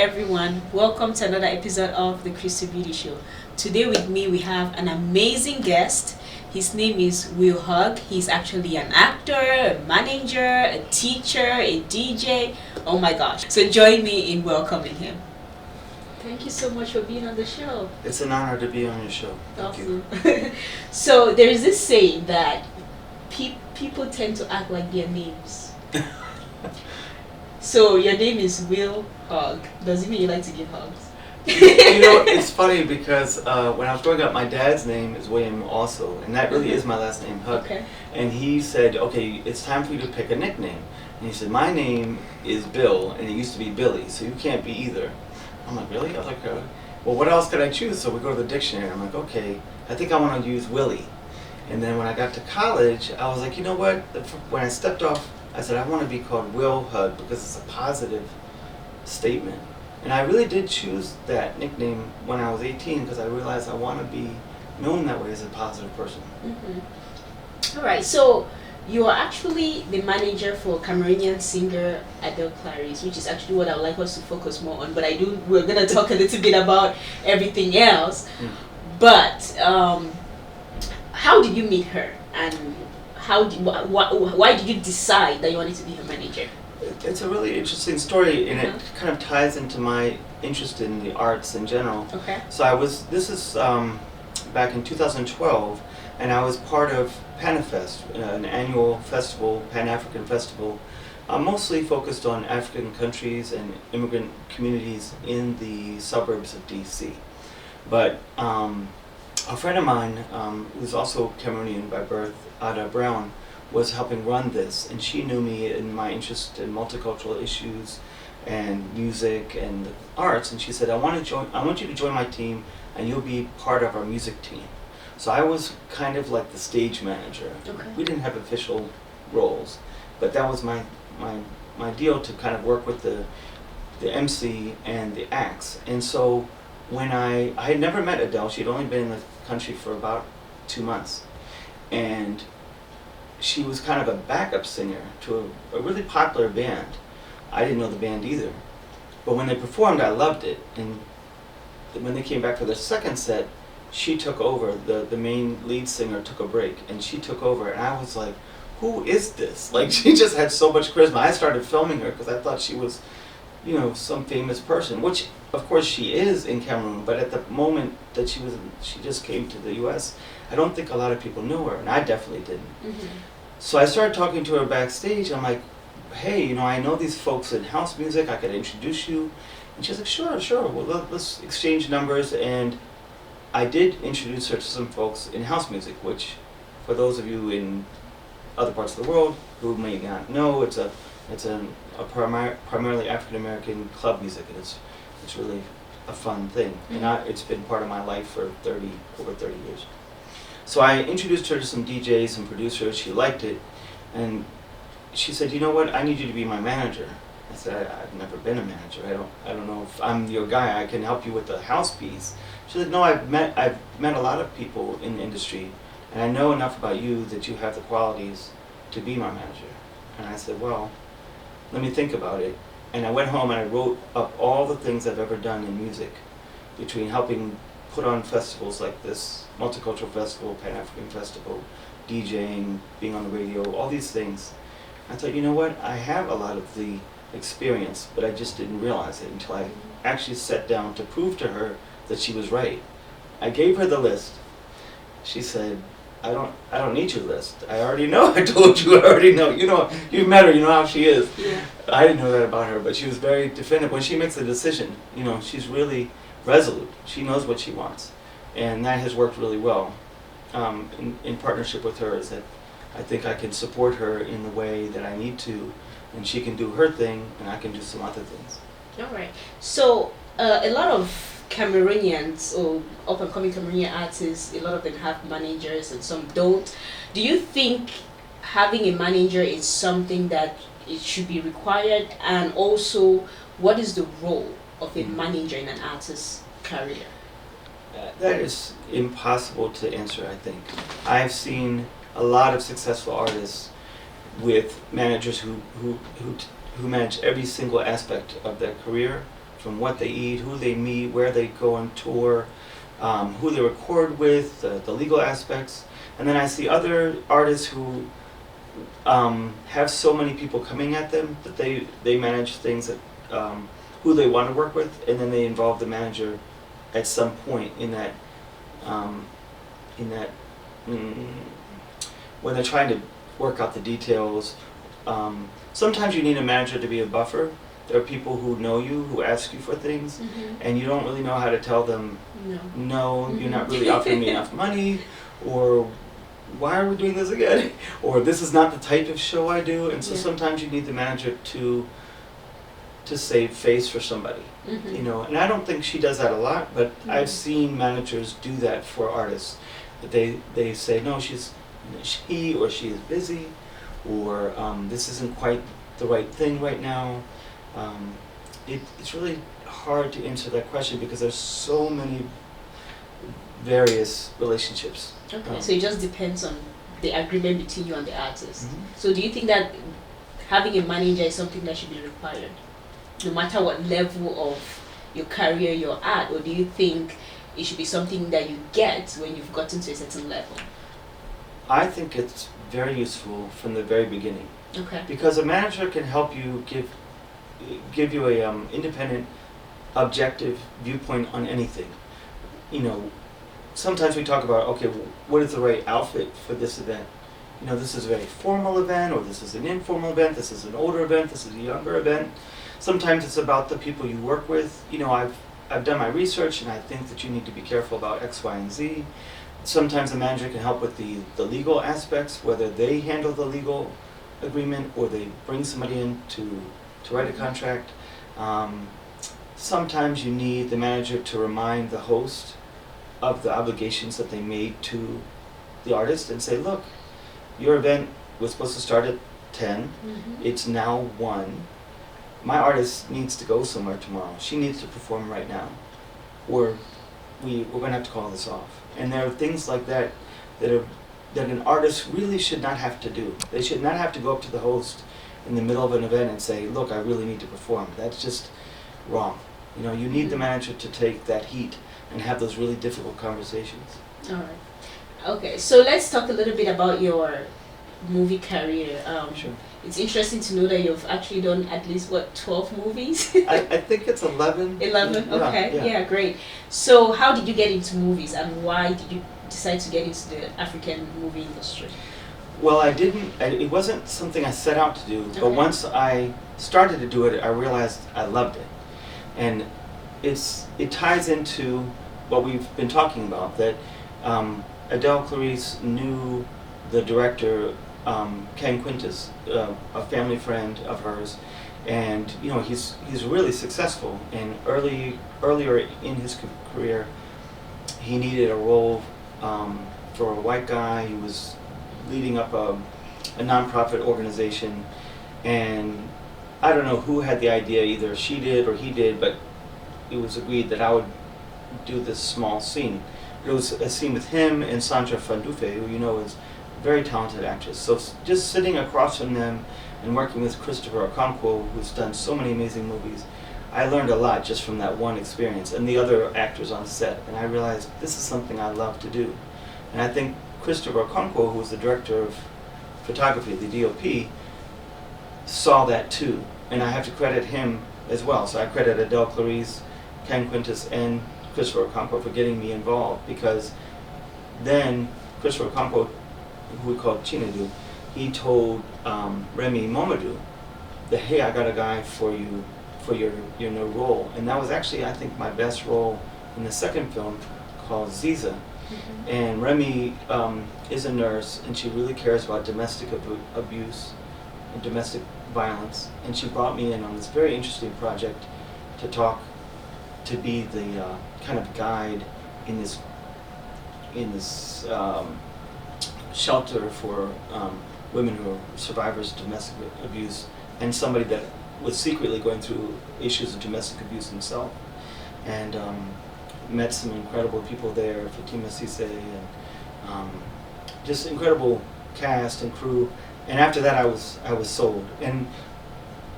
everyone. Welcome to another episode of the Crystal Beauty Show. Today with me we have an amazing guest. His name is Will Hug. He's actually an actor, a manager, a teacher, a DJ. Oh my gosh. So join me in welcoming him. Thank you so much for being on the show. It's an honor to be on your show. Thank you. So there is this saying that people tend to act like their names. So your name is Will Hug. Does it mean you like to give hugs? It's funny because when I was growing up, my dad's name is William also, and that really is my last name, Hug. Okay. And he said, okay, it's time for you to pick a nickname. And he said, my name is Bill, and it used to be Billy, so you can't be either. I'm like, really? I was like, well, what else could I choose? So we go to the dictionary. I'm like, okay, I think I want to use Willie. And then when I got to college, I was like, you know what? When I stepped off, I said, I want to be called Will Hud because it's a positive statement. And I really did choose that nickname when I was 18 because I realized I want to be known that way as a positive person. Mm-hmm. All right, so you are actually the manager for Cameroonian singer Adele Clarice, which is actually what I would like us to focus more on. But we're going to talk a little bit about everything else. Mm. But how did you meet her, and why did you decide that you wanted to be her manager? It's a really interesting story, and it kind of ties into my interest in the arts in general. Okay. So this is back in 2012, and I was part of PANAFest, an annual festival, Pan-African festival, mostly focused on African countries and immigrant communities in the suburbs of DC. But a friend of mine, who's also Cameroonian by birth, Ada Brown, was helping run this, and she knew me in my interest in multicultural issues and music and the arts, and she said, I want you to join my team, and you'll be part of our music team. So I was kind of like the stage manager. Okay. We didn't have official roles, but that was my deal, to kind of work with the MC and the acts. And so when I had never met Adele, she'd only been in the country for about 2 months, and she was kind of a backup singer to a really popular band. I didn't know the band either, but when they performed, I loved it. And when they came back for their second set, she took over. The main lead singer took a break, and she took over, and I was like, who is this? Like, she just had so much charisma. I started filming her because I thought she was, some famous person, which of course she is in Cameroon, but at the moment that she just came to the US, I don't think a lot of people knew her, and I definitely didn't. Mm-hmm. So I started talking to her backstage. I'm like, hey, I know these folks in house music, I could introduce you. And she's like, sure, well, let's exchange numbers. And I did introduce her to some folks in house music, which, for those of you in other parts of the world who may not know, it's a primarily African American club music, and it's really a fun thing. Mm-hmm. And it's been part of my life for over 30 years. So I introduced her to some DJs and producers. She liked it, and she said, you know what, I need you to be my manager. I said, I've never been a manager. I don't know if I'm your guy. I can help you with the house piece. She said, no, I've met a lot of people in the industry, and I know enough about you that you have the qualities to be my manager. And I said, well, let me think about it. And I went home and I wrote up all the things I've ever done in music, between helping put on festivals like this, Multicultural Festival, Pan-African Festival, DJing, being on the radio, all these things. I thought, you know what, I have a lot of the experience, but I just didn't realize it until I actually sat down to prove to her that she was right. I gave her the list. She said, I don't need your list. I already know. I told you, I already know. You've met her, you know how she is. Yeah. I didn't know that about her, but she was very definitive. When she makes a decision, she's really resolute. She knows what she wants. And that has worked really well. In partnership with her, is that I think I can support her in the way that I need to, and she can do her thing, and I can do some other things. All right. So a lot of Cameroonians or up-and-coming Cameroonian artists, a lot of them have managers and some don't. Do you think having a manager is something that it should be required? And also, what is the role of a manager in an artist's career? That is impossible to answer, I think. I've seen a lot of successful artists with managers who manage every single aspect of their career from what they eat, who they meet, where they go on tour, who they record with, the legal aspects. And then I see other artists who have so many people coming at them that they manage things that who they want to work with, and then they involve the manager at some point in that mm, when they're trying to work out the details. Sometimes you need a manager to be a buffer. There are people who know you, who ask you for things, and you don't really know how to tell them, no, you're not really offering me enough money, or why are we doing this again? Or this is not the type of show I do. And so sometimes you need the manager to save face for somebody, you know. And I don't think she does that a lot, but I've seen managers do that for artists. That they say, no, he or she is busy, or this isn't quite the right thing right now. It's really hard to answer that question because there's so many various relationships. Okay, so it just depends on the agreement between you and the artist. So do you think that having a manager is something that should be required, no matter what level of your career you're at, or do you think it should be something that you get when you've gotten to a certain level? I think it's very useful from the very beginning. Okay. Because a manager can help you give you a independent, objective viewpoint on anything. You know, sometimes we talk about, okay, what is the right outfit for this event? You know, this is a very formal event, or this is an informal event, this is an older event, this is a younger event. Sometimes it's about the people you work with. You know, I've done my research and I think that you need to be careful about X, Y, and Z. Sometimes the manager can help with the legal aspects, whether they handle the legal agreement or they bring somebody in to write a contract. Sometimes you need the manager to remind the host of the obligations that they made to the artist and say, look, your event was supposed to start at 10, it's now 1. My artist needs to go somewhere tomorrow. She needs to perform right now, or we're going to have to call this off. And there are things like that that an artist really should not have to do. They should not have to go up to the host in the middle of an event and say, look, I really need to perform. That's just wrong. You know, you need the manager to take that heat and have those really difficult conversations. All right. Okay, so let's talk a little bit about your movie career. Sure. It's interesting to know that you've actually done at least, 12 movies? I think it's 11. 11? Okay, Yeah. Great. So how did you get into movies, and why did you decide to get into the African movie industry? Well, it wasn't something I set out to do, but Okay. once I started to do it, I realized I loved it. And it ties into what we've been talking about, that Adele Clarice knew the director, Ken Quintus, a family friend of hers, and you know he's really successful. And earlier in his career, he needed a role for a white guy. He was leading up a nonprofit organization, and I don't know who had the idea, either she did or he did, but it was agreed that I would do this small scene. It was a scene with him and Sandra Fandufe, who you know is a very talented actress. So just sitting across from them and working with Christopher Okonkwo, who's done so many amazing movies, I learned a lot just from that one experience, and the other actors on set. And I realized this is something I love to do. And I think Christopher Okonkwo, who was the director of photography, the DOP, saw that too. And I have to credit him as well. So I credit Adele Clarice, Ken Quintus, and Christopher Okonkwo for getting me involved, because then Christopher Okonkwo, who we called Chinedu, he told Remy Momodou that, hey, I got a guy for you for your new role. And that was actually, I think, my best role in the second film, called Ziza. And Remy is a nurse, and she really cares about domestic abuse and domestic violence. And she brought me in on this very interesting project to be the kind of guide in this shelter for women who are survivors of domestic abuse, and somebody that was secretly going through issues of domestic abuse himself. And met some incredible people there, Fatima Cisse, and just incredible cast and crew. And after that, I was sold. And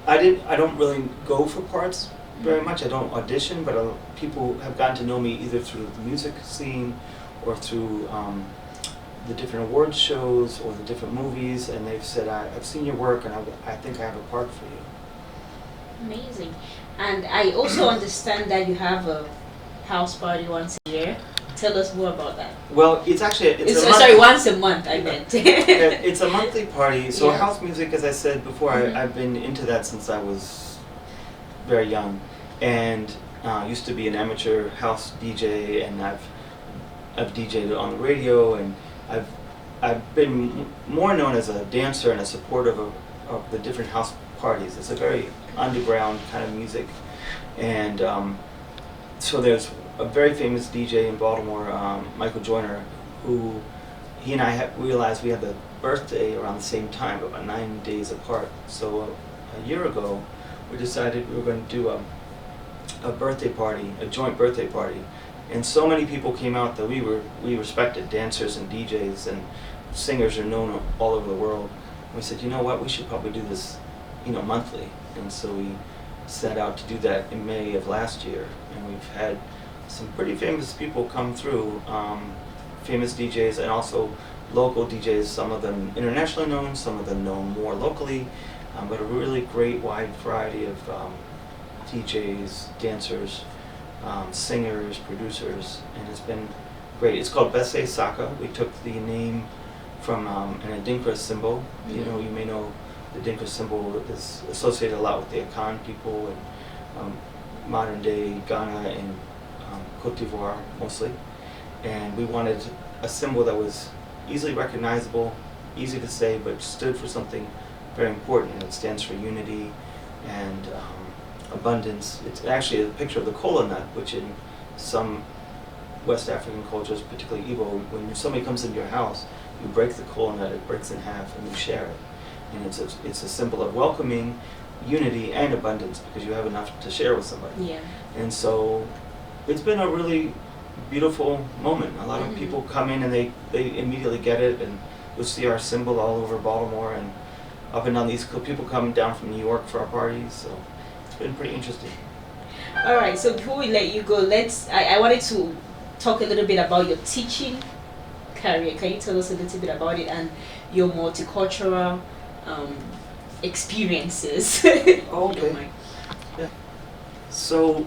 I don't really go for parts very much. I don't audition, but people have gotten to know me either through the music scene or through the different award shows or the different movies, and they've said, I've seen your work and I think I have a part for you. Amazing. And I also understand that you have a house party once a year. Tell us more about that. Well, it's actually once a month I meant. It's a monthly party. So Yeah. house music, as I said before, I've been into that since I was very young, and used to be an amateur house DJ, and I've DJed on the radio, and I've been more known as a dancer and a supporter of the different house parties. It's a very underground kind of music, and so there's a very famous DJ in Baltimore, Michael Joyner, who he and I realized we had the birthday around the same time, about 9 days apart. So a year ago, we decided we were going to do a birthday party, a joint birthday party, and so many people came out that we respected, dancers and DJs and singers are known all over the world. We said, you know what, we should probably do this, monthly, and so we set out to do that in May of last year, and we've had some pretty famous people come through, famous DJs and also local DJs, some of them internationally known, some of them known more locally, but a really great wide variety of DJs, dancers, singers, producers, and it's been great. It's called Bese Saka. We took the name from an Adinkra symbol. You may know the Adinkra symbol is associated a lot with the Akan people and modern day Ghana and Cote d'Ivoire mostly. And we wanted a symbol that was easily recognizable, easy to say, but stood for something very important. It stands for unity and abundance. It's actually a picture of the kola nut, which in some West African cultures, particularly Igbo, when somebody comes into your house, you break the kola nut, it breaks in half, and you share it. And it's a symbol of welcoming, unity, and abundance, because you have enough to share with somebody. Yeah. And so it's been a really beautiful moment. A lot of people come in and they immediately get it, and you'll see our symbol all over Baltimore and up and down the East Coast. People come down from New York for our parties, so it's been pretty interesting. All right, so before we let you go, I wanted to talk a little bit about your teaching career. Can you tell us a little bit about it and your multicultural experiences? Okay. Yeah. So,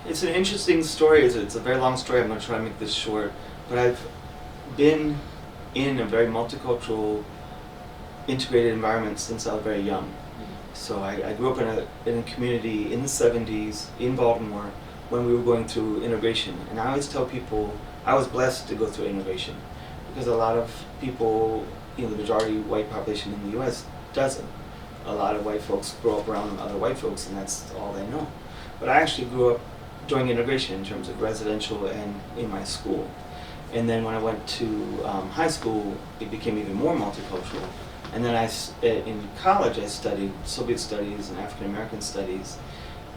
it's an interesting story. It's a very long story. I'm going to try to make this short. But I've been in a very multicultural, integrated environment since I was very young. So I grew up in a community in the 70s in Baltimore when we were going through integration. And I always tell people I was blessed to go through integration, because a lot of people, the majority white population in the U.S. doesn't. A lot of white folks grow up around other white folks, and that's all they know. But I actually grew up during integration in terms of residential and in my school. And then when I went to high school, it became even more multicultural. And then in college, I studied Soviet studies and African American studies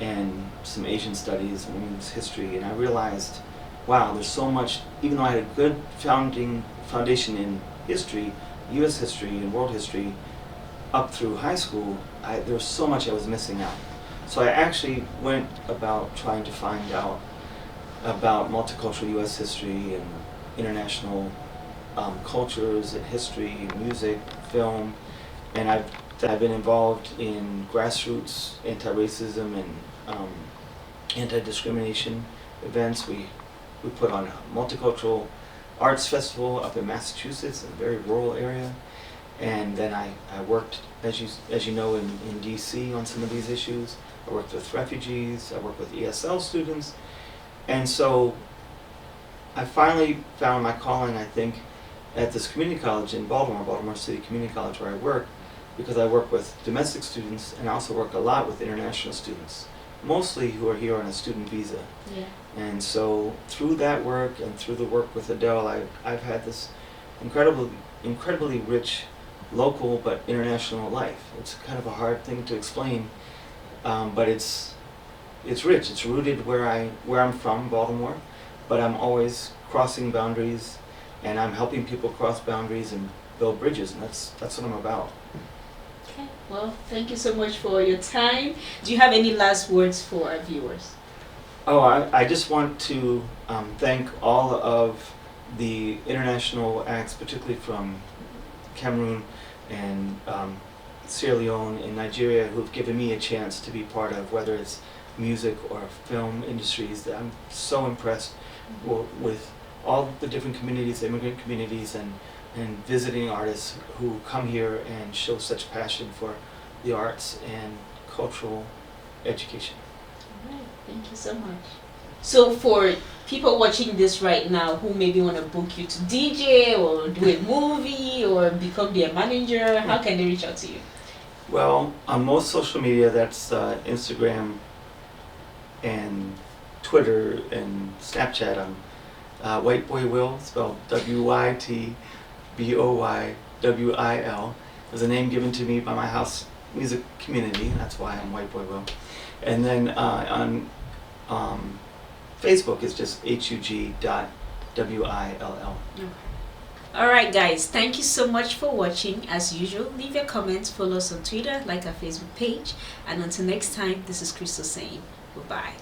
and some Asian studies and women's history. And I realized, wow, there's so much, even though I had a good foundation in history, U.S. history and world history, up through high school, there was so much I was missing out. So I actually went about trying to find out about multicultural U.S. history and international cultures and history, music, film, and I've been involved in grassroots anti-racism and anti-discrimination events. We put on a multicultural arts festival up in Massachusetts, in a very rural area. And then I worked, as you know, in D.C. on some of these issues. I worked with refugees, I worked with ESL students. And so I finally found my calling, I think, at this community college in Baltimore City Community College, where I work, because I work with domestic students and I also work a lot with international students, mostly who are here on a student visa. Yeah. And so through that work and through the work with Adele, I've had this incredibly rich local but international life. It's kind of a hard thing to explain, but it's rich. It's rooted where I'm from, Baltimore, but I'm always crossing boundaries, and I'm helping people cross boundaries and build bridges, and that's what I'm about. Okay. Well, thank you so much for your time. Do you have any last words for our viewers? Oh, I just want to thank all of the international acts, particularly from Cameroon and Sierra Leone and Nigeria, who've given me a chance to be part of, whether it's music or film industries. That I'm so impressed with all the different communities, immigrant communities, and visiting artists who come here and show such passion for the arts and cultural education. All right, thank you so much. So for people watching this right now who maybe want to book you to DJ or do a movie or become their manager, how can they reach out to you? Well, on most social media, that's Instagram and Twitter and Snapchat. I'm White Boy Will, spelled WYTBOYWIL. Is a name given to me by my house music community. That's why I'm White Boy Will. And then on Facebook is just HUG.WILL. Okay. Alright guys, thank you so much for watching. As usual, leave your comments, follow us on Twitter, like our Facebook page, and until next time, this is Crystal saying goodbye.